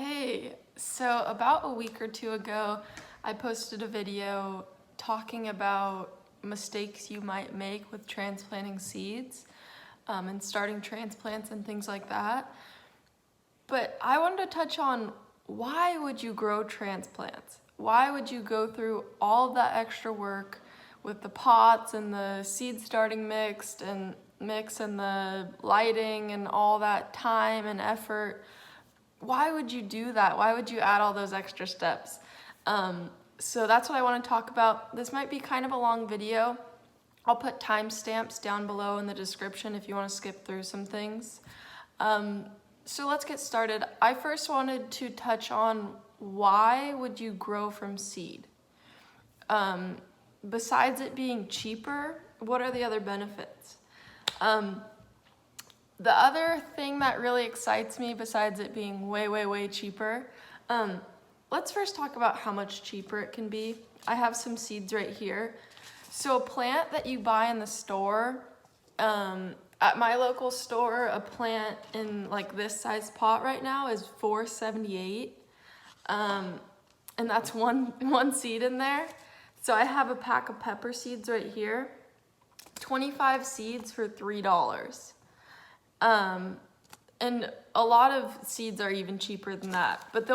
Hey, so about a week or two ago, I posted a video talking about mistakes you might make with transplanting seeds and starting transplants and things like that. But I wanted to touch on why would you grow transplants? Why would you go through all of that extra work with the pots and the seed starting mix and the lighting and all that time and effort? Why would you do that? Why would you add all those extra steps? So that's what I want to talk about. This might be kind of a long video. I'll put timestamps down below in the description if you want to skip through some things. So let's get started. I first wanted to touch on why would you grow from seed? Besides it being cheaper, what are the other benefits? The other thing that really excites me besides it being way cheaper, let's first talk about how much cheaper it can be. I have some seeds right here. So a plant that you buy in the store, at my local store, a plant in like this size pot right now is $4.78. And that's one seed in there. So I have a pack of pepper seeds right here, 25 seeds for $3. And a lot of seeds are even cheaper than that, but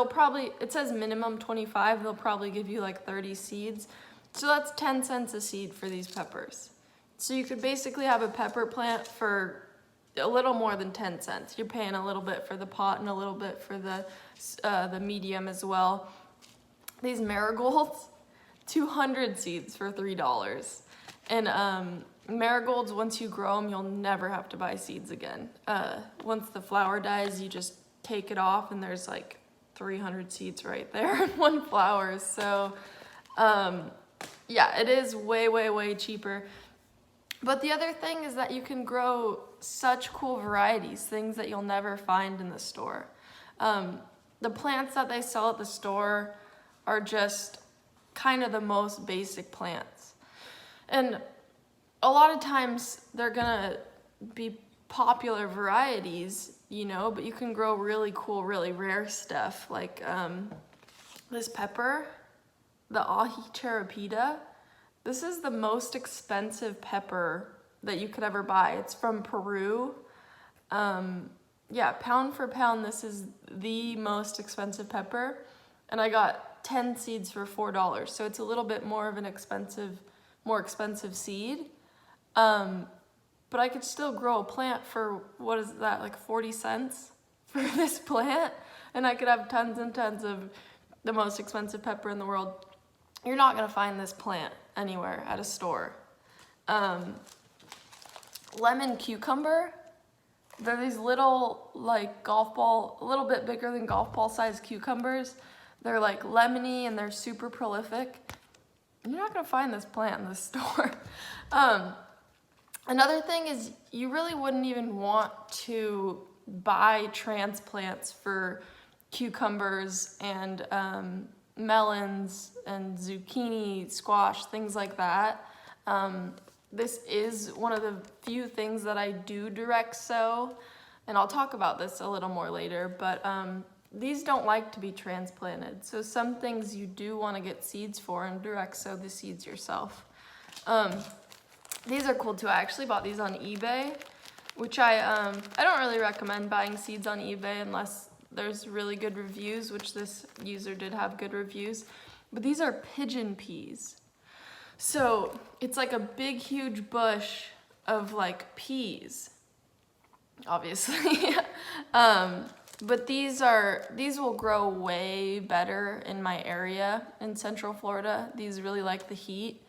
it says minimum 25, they'll probably give you like 30 seeds. So that's 10 cents a seed for these peppers. So you could basically have a pepper plant for a little more than 10 cents. You're paying a little bit for the pot and a little bit for the medium as well. These marigolds, 200 seeds for $3. And, marigolds, once you grow them, you'll never have to buy seeds again. Once the flower dies, you just take it off and there's like 300 seeds right there in one flower. So yeah, it is way cheaper. But the other thing is that you can grow such cool varieties, things that you'll never find in the store. The plants that they sell at the store are just kind of the most basic plants. And a lot of times they're gonna be popular varieties, but you can grow really cool, really rare stuff like this pepper, the Ahi Cherapita. This is the most expensive pepper that you could ever buy. It's from Peru. Yeah, pound for pound, this is the most expensive pepper. And I got 10 seeds for $4. So it's a little bit more of an more expensive seed. But I could still grow a plant for, what is that, like 40 cents for this plant? And I could have tons and tons of the most expensive pepper in the world. You're not gonna find this plant anywhere at a store. Lemon cucumber, they're these little, like a little bit bigger than golf ball sized cucumbers. They're like lemony and they're super prolific. You're not gonna find this plant in the store. Another thing is you really wouldn't even want to buy transplants for cucumbers and melons and zucchini, squash, things like that. This is one of the few things that I do direct sow, and I'll talk about this a little more later, but these don't like to be transplanted. So some things you do want to get seeds for and direct sow the seeds yourself. These are cool too. I actually bought these on eBay, which I don't really recommend buying seeds on eBay unless there's really good reviews, which this user did have good reviews. But these are pigeon peas. So it's like a big, huge bush of like peas, obviously. But these will grow way better in my area in Central Florida. These really like the heat.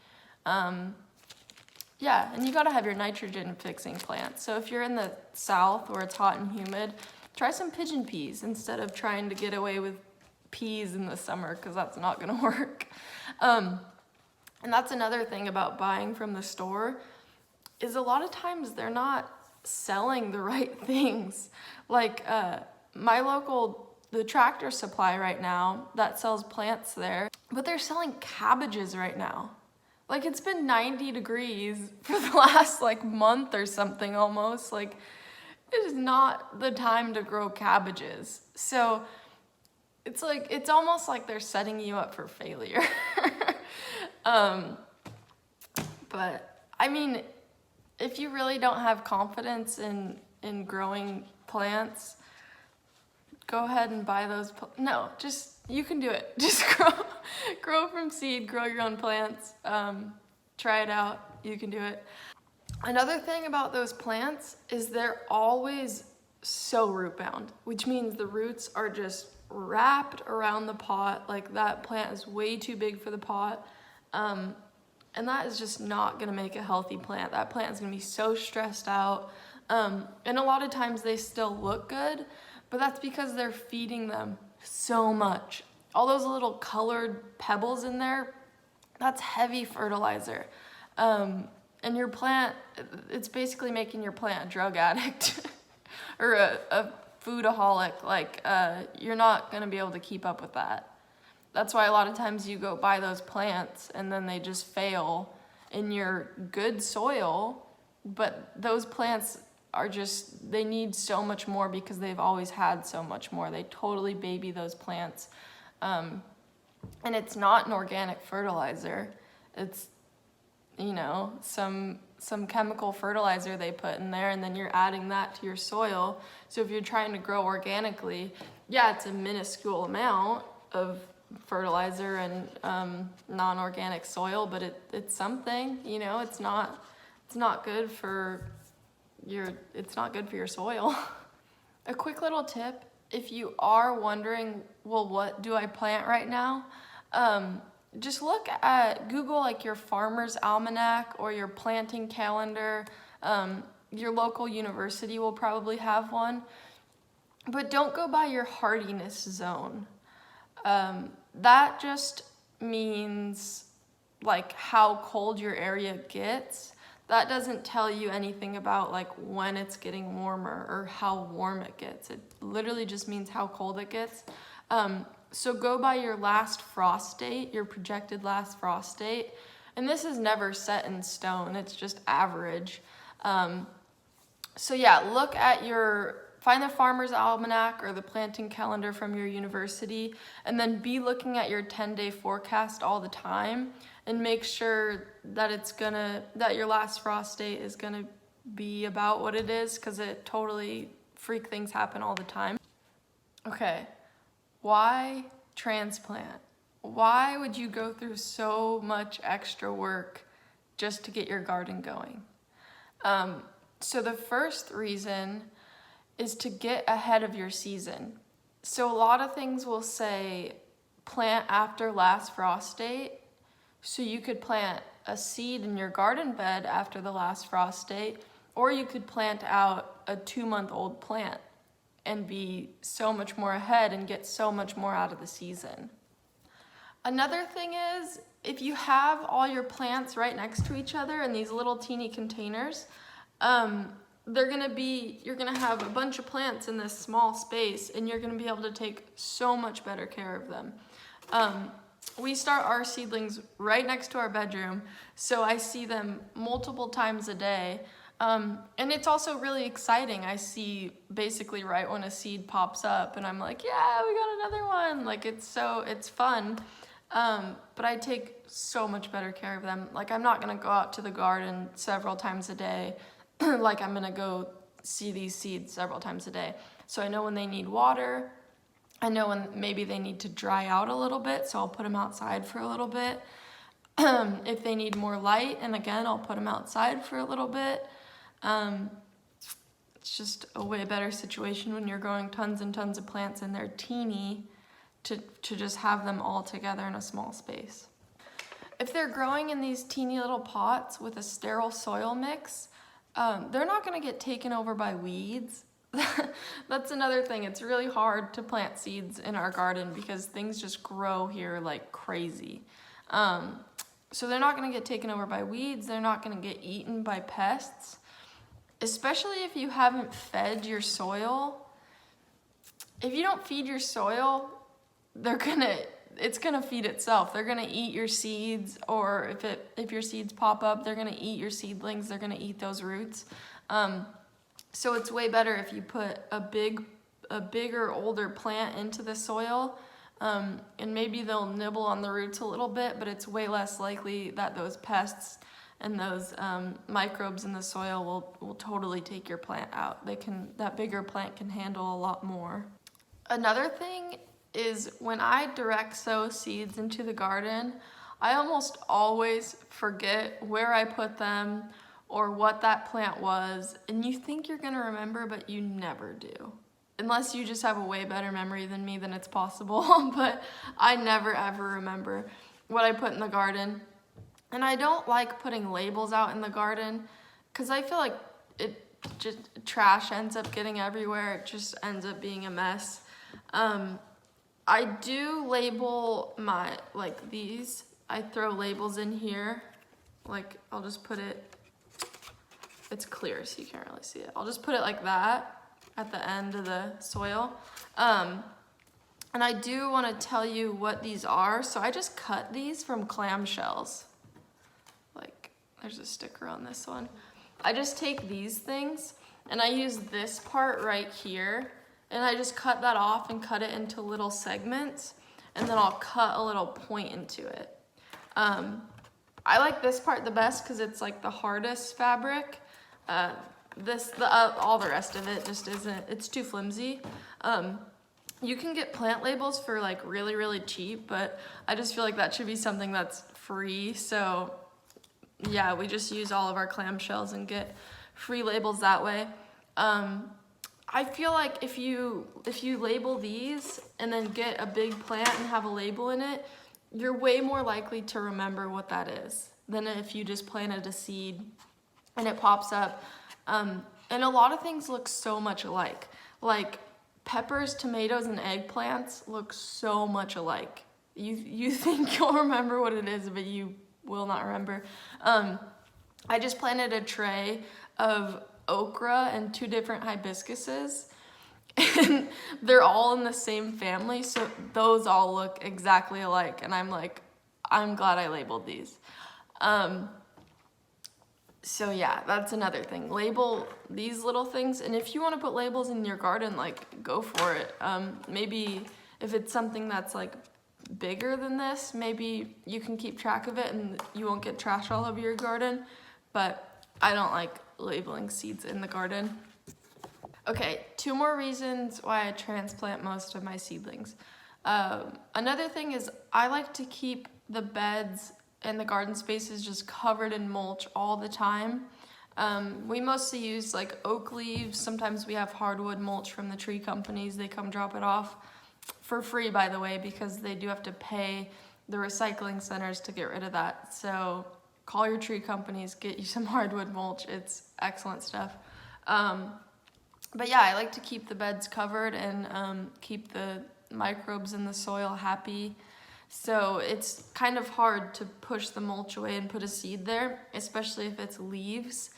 Yeah, and you gotta have your nitrogen fixing plants. So if you're in the South where it's hot and humid, try some pigeon peas instead of trying to get away with peas in the summer, because that's not gonna work. And that's another thing about buying from the store, is a lot of times they're not selling the right things. Like the Tractor Supply right now, that sells plants there, but they're selling cabbages right now. Like, it's been 90 degrees for the last like month or something almost. Like, it is not the time to grow cabbages. So it's almost like they're setting you up for failure. But I mean, if you really don't have confidence in growing plants, go ahead and buy those. No, you can do it. Just grow from seed, grow your own plants. Try it out. You can do it. Another thing about those plants is they're always so root bound, which means the roots are just wrapped around the pot. Like that plant is way too big for the pot. And that is just not gonna make a healthy plant. That plant is gonna be so stressed out. And a lot of times they still look good, but that's because they're feeding them so much. All those little colored pebbles in there, that's heavy fertilizer. And your plant, it's basically making your plant a drug addict or a foodaholic. Like, you're not gonna be able to keep up with that. That's why a lot of times you go buy those plants and then they just fail in your good soil, but those plants they need so much more because they've always had so much more. They totally baby those plants. And it's not an organic fertilizer. It's, some chemical fertilizer they put in there, and then you're adding that to your soil. So if you're trying to grow organically, yeah, it's a minuscule amount of fertilizer and non-organic soil, but it's something. It's not good for your soil. A quick little tip, if you are wondering, well, what do I plant right now? Just Google like your farmer's almanac or your planting calendar. Your local university will probably have one, but don't go by your hardiness zone. That just means like how cold your area gets. That doesn't tell you anything about like when it's getting warmer or how warm it gets. It literally just means how cold it gets. So go by your last frost date, your projected last frost date. And this is never set in stone, it's just average. So yeah, find the farmer's almanac or the planting calendar from your university, and then be looking at your 10-day forecast all the time and make sure that that your last frost date is gonna be about what it is, because it totally freak things happen all the time. Okay, why transplant? Why would you go through so much extra work just to get your garden going? So the first reason is to get ahead of your season. So a lot of things will say plant after last frost date. So you could plant a seed in your garden bed after the last frost date, or you could plant out a 2-month-old plant and be so much more ahead and get so much more out of the season. Another thing is, if you have all your plants right next to each other in these little teeny containers, you're gonna have a bunch of plants in this small space, and you're gonna be able to take so much better care of them. We start our seedlings right next to our bedroom, so I see them multiple times a day. And it's also really exciting. I see basically right when a seed pops up, and I'm like, yeah, we got another one. Like, it's fun. But I take so much better care of them. Like, I'm not gonna go out to the garden several times a day. Like, I'm gonna go see these seeds several times a day. So I know when they need water. I know when maybe they need to dry out a little bit, so I'll put them outside for a little bit. If they need more light, and again, I'll put them outside for a little bit. It's just a way better situation when you're growing tons and tons of plants and they're teeny to just have them all together in a small space. If they're growing in these teeny little pots with a sterile soil mix, they're not gonna get taken over by weeds. That's another thing. It's really hard to plant seeds in our garden because things just grow here like crazy. So they're not gonna get taken over by weeds. They're not gonna get eaten by pests, especially if you haven't fed your soil. If you don't feed your soil, it's gonna feed itself. They're gonna eat your seeds, or if your seeds pop up, they're gonna eat your seedlings. They're gonna eat those roots. So it's way better if you put a bigger, older plant into the soil, And maybe they'll nibble on the roots a little bit, but it's way less likely that those pests and those microbes in the soil will totally take your plant out. That bigger plant can handle a lot more. Another thing is when I direct sow seeds into the garden, I almost always forget where I put them or what that plant was, and you think you're gonna remember, but you never do. Unless you just have a way better memory than me, then it's possible, but I never ever remember what I put in the garden. And I don't like putting labels out in the garden because I feel like trash ends up getting everywhere. It just ends up being a mess. I do label these. I throw labels in here. Like, I'll just put it, it's clear so you can't really see it. I'll just put it like that at the end of the soil. And I do want to tell you what these are. So I just cut these from clamshells. Like, there's a sticker on this one. I just take these things and I use this part right here and I just cut that off and cut it into little segments, and then I'll cut a little point into it. I like this part the best because it's like the hardest fabric. All the rest of it just isn't, it's too flimsy. You can get plant labels for like really, really cheap, but I just feel like that should be something that's free. So yeah, we just use all of our clamshells and get free labels that way. I feel like if you label these and then get a big plant and have a label in it, you're way more likely to remember what that is than if you just planted a seed and it pops up. And a lot of things look so much alike. Like peppers, tomatoes, and eggplants look so much alike. You think you'll remember what it is, but you will not remember. I just planted a tray of okra and 2 different hibiscuses, and they're all in the same family, so those all look exactly alike, and I'm like, I'm glad I labeled these. So yeah, that's another thing. Label these little things, and if you want to put labels in your garden, like, go for it. Maybe if it's something that's like bigger than this, maybe you can keep track of it and you won't get trash all over your garden, but I don't like labeling seeds in the garden. Okay, 2 more reasons why I transplant most of my seedlings. Another thing is I like to keep the beds and the garden spaces just covered in mulch all the time. We mostly use like oak leaves. Sometimes we have hardwood mulch from the tree companies. They come drop it off for free, by the way, because they do have to pay the recycling centers to get rid of that. So call your tree companies, get you some hardwood mulch. It's excellent stuff. But yeah, I like to keep the beds covered and keep the microbes in the soil happy. So it's kind of hard to push the mulch away and put a seed there, especially if it's leaves.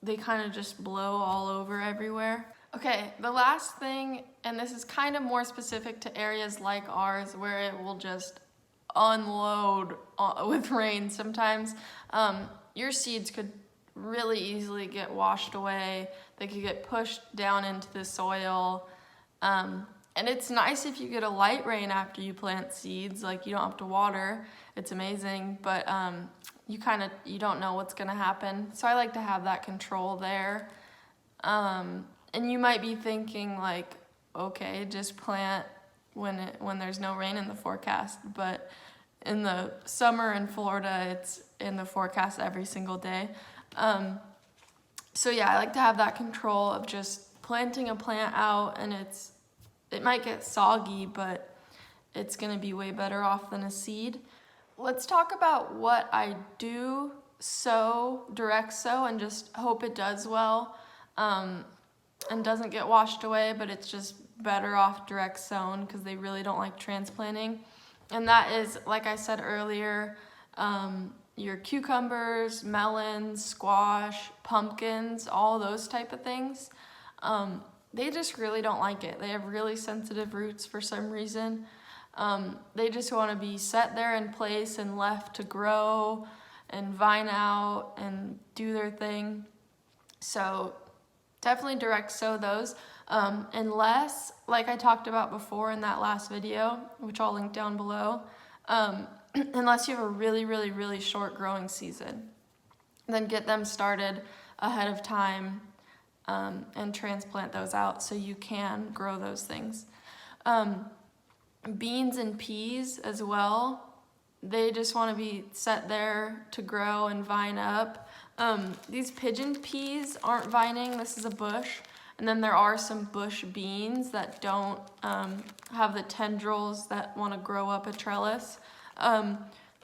They kind of just blow all over everywhere. Okay, the last thing, and this is kind of more specific to areas like ours where it will just unload with rain sometimes. Your seeds could really easily get washed away. They could get pushed down into the soil. And it's nice if you get a light rain after you plant seeds, like you don't have to water. It's amazing, but you don't know what's gonna happen. So I like to have that control there. And you might be thinking like, okay, just plant when there's no rain in the forecast, but in the summer in Florida, it's in the forecast every single day. So yeah, I like to have that control of just planting a plant out, and it might get soggy, but it's gonna be way better off than a seed. Let's talk about what I do sow, direct sow, and just hope it does well, and doesn't get washed away, but it's just better off direct sown because they really don't like transplanting. And that is, like I said earlier, your cucumbers, melons, squash, pumpkins, all those type of things. They just really don't like it. They have really sensitive roots for some reason. They just want to be set there in place and left to grow and vine out and do their thing. So definitely direct sow those. Unless, like I talked about before in that last video, which I'll link down below, unless you have a really, really, really short growing season, then get them started ahead of time and transplant those out so you can grow those things. Beans and peas as well, they just want to be set there to grow and vine up. These pigeon peas aren't vining, this is a bush. And then there are some bush beans that don't have the tendrils that want to grow up a trellis.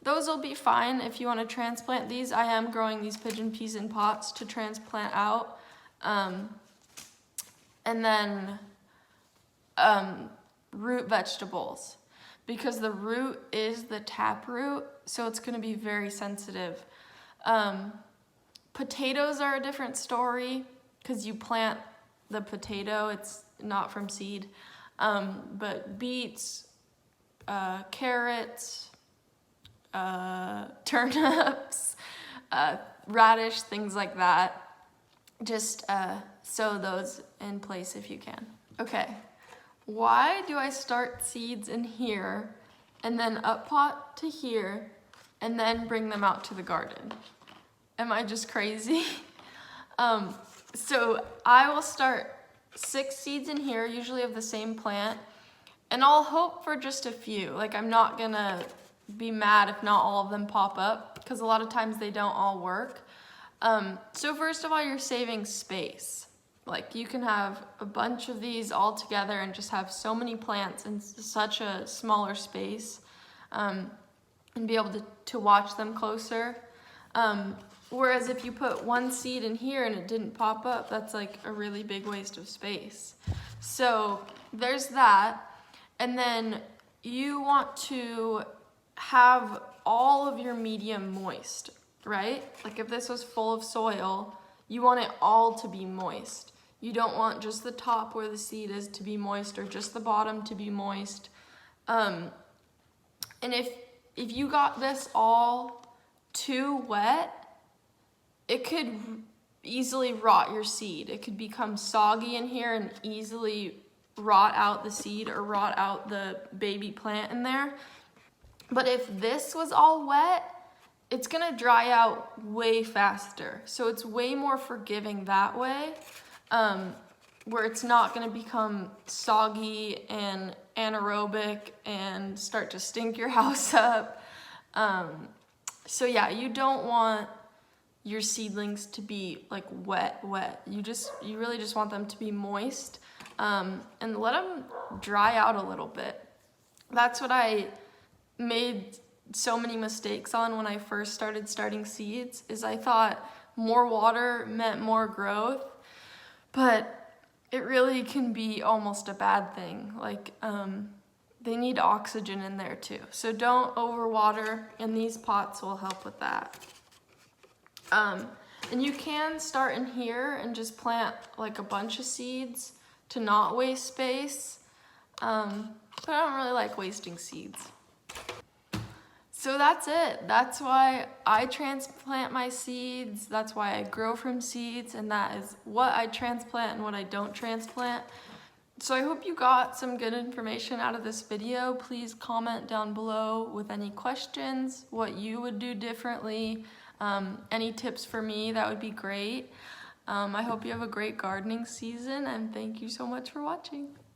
Those will be fine if you want to transplant these. I am growing these pigeon peas in pots to transplant out. And then root vegetables, because the root is the tap root, so it's going to be very sensitive. Potatoes are a different story because you plant the potato, it's not from seed. But beets, carrots, turnips, radish, things like that. Just sow those in place if you can. Okay, why do I start seeds in here and then up pot to here and then bring them out to the garden? Am I just crazy? So I will start 6 seeds in here, usually of the same plant, and I'll hope for just a few. Like, I'm not gonna be mad if not all of them pop up, because a lot of times they don't all work. So first of all, you're saving space. Like, you can have a bunch of these all together and just have so many plants in such a smaller space, and be able to watch them closer. Whereas if you put one seed in here and it didn't pop up, that's like a really big waste of space. So there's that. And then you want to have all of your medium moist, right? Like, if this was full of soil, you want it all to be moist. You don't want just the top where the seed is to be moist, or just the bottom to be moist. And if you got this all too wet, it could easily rot your seed. It could become soggy in here and easily rot out the seed or rot out the baby plant in there. But if this was all wet, it's gonna dry out way faster. So it's way more forgiving that way, where it's not gonna become soggy and anaerobic and start to stink your house up. So yeah, you don't want your seedlings to be like wet. You really just want them to be moist, and let them dry out a little bit. That's what I made so many mistakes on when I first starting seeds, is I thought more water meant more growth, but it really can be almost a bad thing. Like, they need oxygen in there too. So don't overwater, and these pots will help with that. And you can start in here and just plant like a bunch of seeds to not waste space. But I don't really like wasting seeds. So that's it. That's why I transplant my seeds. That's why I grow from seeds, and that is what I transplant and what I don't transplant. So I hope you got some good information out of this video. Please comment down below with any questions, what you would do differently, any tips for me, that would be great. I hope you have a great gardening season, and thank you so much for watching.